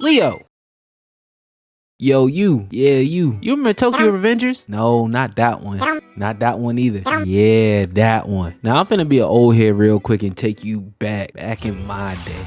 Leo. Yo, you. Yeah, you. You remember Tokyo Revengers? No, not that one. Not that one either. Yeah, that one. Now, I'm finna be an old head real quick and take you back in my day.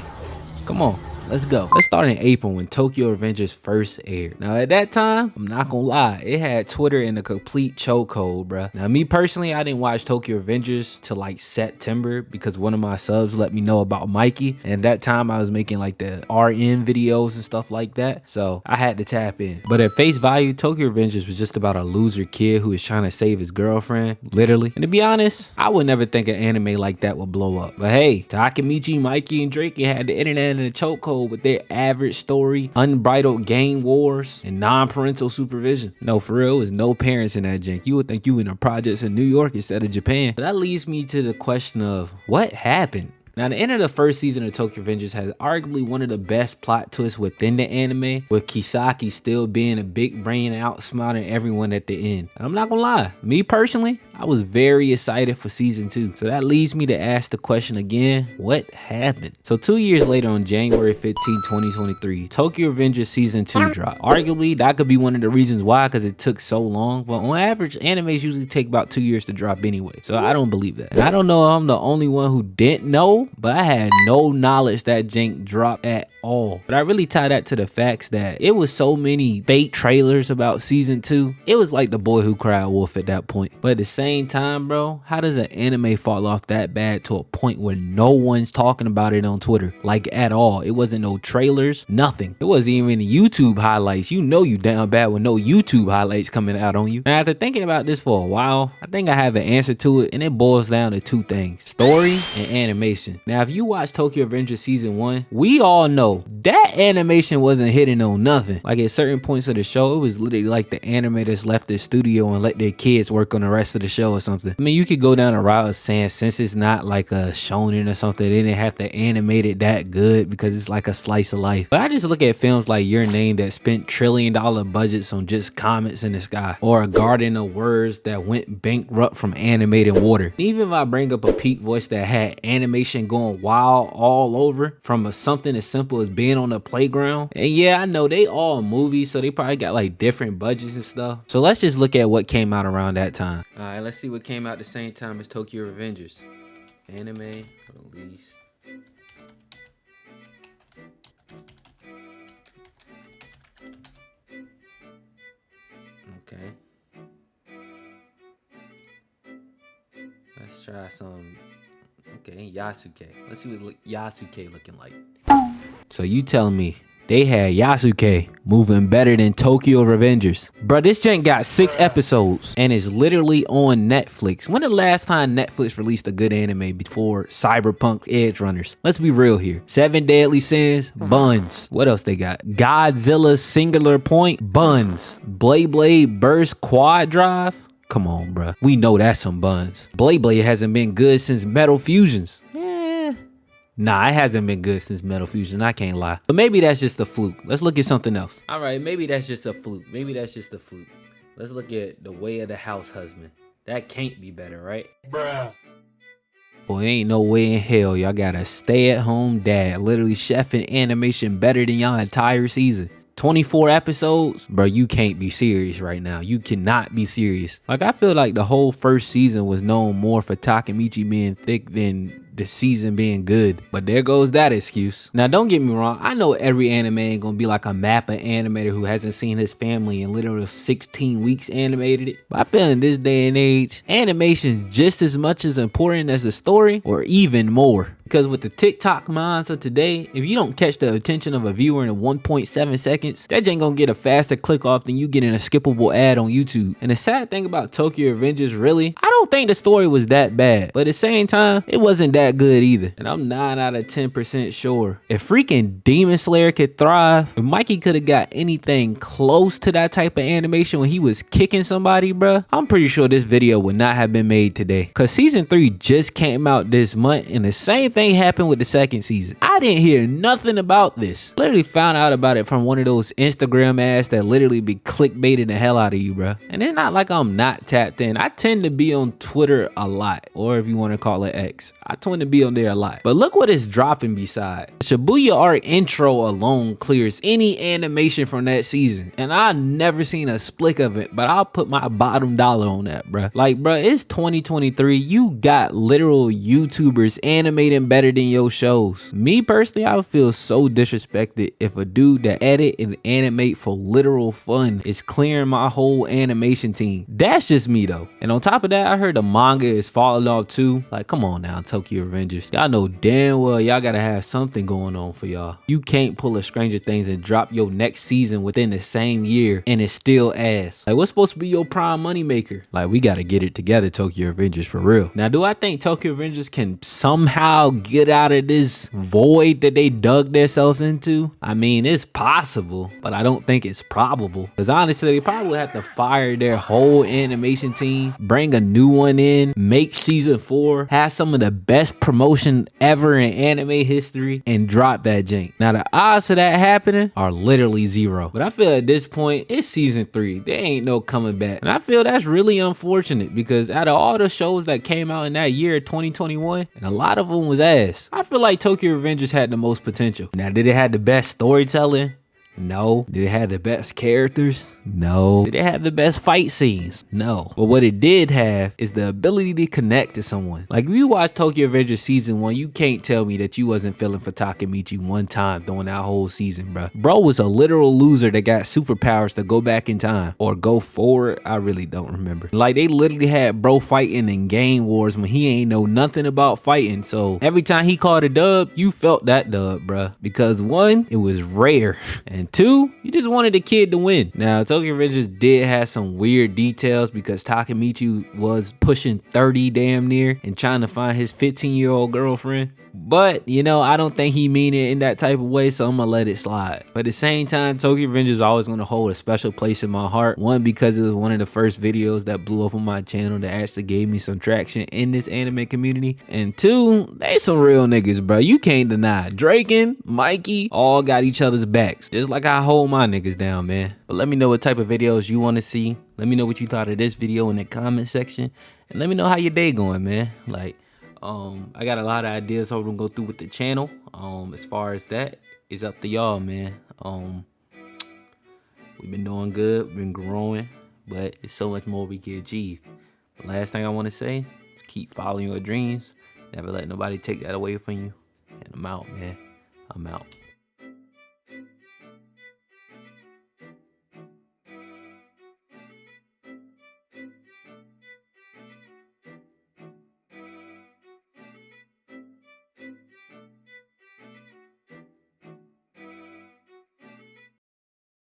Come on. Let's go. Let's start in April when Tokyo Revengers first aired. Now, at that time, I'm not gonna lie, it had Twitter in a complete chokehold, bruh. Now, me personally, I didn't watch Tokyo Revengers till like September because one of my subs let me know about Mikey. And at that time, I was making like the RN videos and stuff like that. So I had to tap in. But at face value, Tokyo Revengers was just about a loser kid who was trying to save his girlfriend, literally. And to be honest, I would never think an anime like that would blow up. But hey, Takemichi, Mikey, and Drake had the internet in a chokehold with their average story, unbridled gang wars, and non-parental supervision. No, for real, there's no parents in that jank. You would think you in the projects in New York instead of Japan. But that leads me to the question of what happened? Now, the end of the first season of Tokyo Revengers has arguably one of the best plot twists within the anime, with Kisaki still being a big brain and outsmarting everyone at the end. And I'm not gonna lie, me personally, I was very excited for season 2. So that leads me to ask the question again, what happened? So 2 years later on January 15, 2023, Tokyo Revengers season 2 dropped. Arguably, that could be one of the reasons why, because it took so long. But on average, animes usually take about 2 years to drop anyway. So I don't believe that. And I don't know if I'm the only one who didn't know, but I had no knowledge that jank dropped at all. But I really tie that to the facts that it was so many fake trailers about season 2. It was like The Boy Who Cried Wolf at that point. But at the same time, bro, how does an anime fall off that bad to a point where no one's talking about it on Twitter? Like at all. It wasn't no trailers, nothing. It wasn't even YouTube highlights. You know you down bad with no YouTube highlights coming out on you. Now, after thinking about this for a while, I think I have an answer to it, and it boils down to two things: story and animation. Now, if you watch Tokyo Revengers season 1, we all know that animation wasn't hitting on nothing. Like at certain points of the show, it was literally like the animators left the studio and let their kids work on the rest of the show or something. I mean, you could go down a route of saying since it's not like a shonen or something, they didn't have to animate it that good because it's like a slice of life. But I just look at films like Your Name that spent $1 trillion budgets on just comments in the sky, or A Garden of Words that went bankrupt from animated water. Even if I bring up a Peak Voice that had animation going wild all over, from something as simple as being on the playground. And yeah, I know they all movies, so they probably got like different budgets and stuff. So let's just look at what came out around that time. All right, let's see what came out the same time as Tokyo Revengers. Anime released. Okay. Let's try some. Okay, Yasuke. Let's see what Yasuke looking like. So you telling me they had Yasuke moving better than Tokyo Revengers? Bro, this jank got 6 episodes and is literally on Netflix. When the last time Netflix released a good anime before Cyberpunk Edge Runners? Let's be real here. 7 Deadly Sins, buns. What else they got? Godzilla Singular Point, buns. Blade Burst Quad Drive. Come on, bro. We know that's some buns. Blade hasn't been good since Metal Fusions. Nah, it hasn't been good since Metal Fusion, I can't lie. But maybe that's just a fluke. Let's look at something else. All right, maybe that's just a fluke. Let's look at The Way of the House Husband. That can't be better, right? Bruh. Boy, ain't no way in hell y'all got a stay-at-home dad literally chefing animation better than y'all entire season. 24 episodes? Bro, you can't be serious right now. You cannot be serious. Like, I feel like the whole first season was known more for Takemichi being thick than the season being good. But there goes that excuse. Now, don't get me wrong. I know every anime ain't gonna be like a Mappa animator who hasn't seen his family in literally 16 weeks animated it. But I feel in this day and age, animation just as much as important as the story, or even more. Because with the TikTok minds of today, if you don't catch the attention of a viewer in 1.7 seconds, that ain't gonna get a faster click off than you getting a skippable ad on YouTube. And the sad thing about Tokyo Revengers, really, I don't think the story was that bad. But at the same time, it wasn't that good either. And I'm 9 out of 10% sure if freaking Demon Slayer could thrive, if Mikey could have got anything close to that type of animation when he was kicking somebody, bruh, I'm pretty sure this video would not have been made today. Cause season 3 just came out this month, and the same thing happened with the second season. I didn't hear nothing about this. Literally found out about it from one of those Instagram ads that literally be clickbaiting the hell out of you, bro. And it's not like I'm not tapped in. I tend to be on Twitter a lot, or if you want to call it X. I tend to be on there a lot. But look what it's dropping beside. Shibuya Arc intro alone clears any animation from that season. And I've never seen a splick of it, but I'll put my bottom dollar on that, bruh. Like, bruh, it's 2023. You got literal YouTubers animating better than your shows. Me personally, I would feel so disrespected if a dude that edit and animate for literal fun is clearing my whole animation team. That's just me though. And on top of that, I heard the manga is falling off too. Like, come on now, Tokyo Revengers. Y'all know damn well y'all gotta have something going on for y'all. You can't pull a Stranger Things and drop your next season within the same year and it's still ass. Like, what's supposed to be your prime money maker? Like, we gotta get it together, Tokyo Revengers, for real. Now, do I think Tokyo Revengers can somehow get out of this void that they dug themselves into? I mean, it's possible, but I don't think it's probable. Because honestly, they probably would have to fire their whole animation team, bring a new one in, make season 4, have some of the best promotion ever in anime history, and drop that jank. Now, the odds of that happening are literally 0. But I feel at this point, it's season 3. There ain't no coming back. And I feel that's really unfortunate because out of all the shows that came out in that year, 2021, and a lot of them was ass, I feel like Tokyo Revengers had the most potential. Now, did it have the best storytelling? No. Did it have the best characters? No. Did it have the best fight scenes? No. But what it did have is the ability to connect to someone. Like, if you watch Tokyo Revengers season 1, you can't tell me that you wasn't feeling for Takemichi one time during that whole season, bro. Bro was a literal loser that got superpowers to go back in time or go forward. I really don't remember. Like, they literally had bro fighting in game wars when he ain't know nothing about fighting. So every time he called a dub, you felt that dub, bro. Because 1, it was rare, and 2, you just wanted the kid to win. Now, Tokyo Revengers did have some weird details because Takemichi was pushing 30 damn near and trying to find his 15-year-old girlfriend. But, you know, I don't think he mean it in that type of way, so I'm gonna let it slide. But at the same time, Tokyo Revengers is always gonna hold a special place in my heart. 1, because it was one of the first videos that blew up on my channel that actually gave me some traction in this anime community. And 2, they some real niggas, bro. You can't deny. Drake and Mikey all got each other's backs. Just like I hold my niggas down, man. But let me know what type of videos you want to see. Let me know what you thought of this video in the comment section. And let me know how your day going, man. Like, I got a lot of ideas how we're gonna go through with the channel. As far as that, it's up to y'all, man. We've been doing good, we've been growing, but it's so much more we can achieve. The last thing I want to say, keep following your dreams. Never let nobody take that away from you. And I'm out, man. I'm out.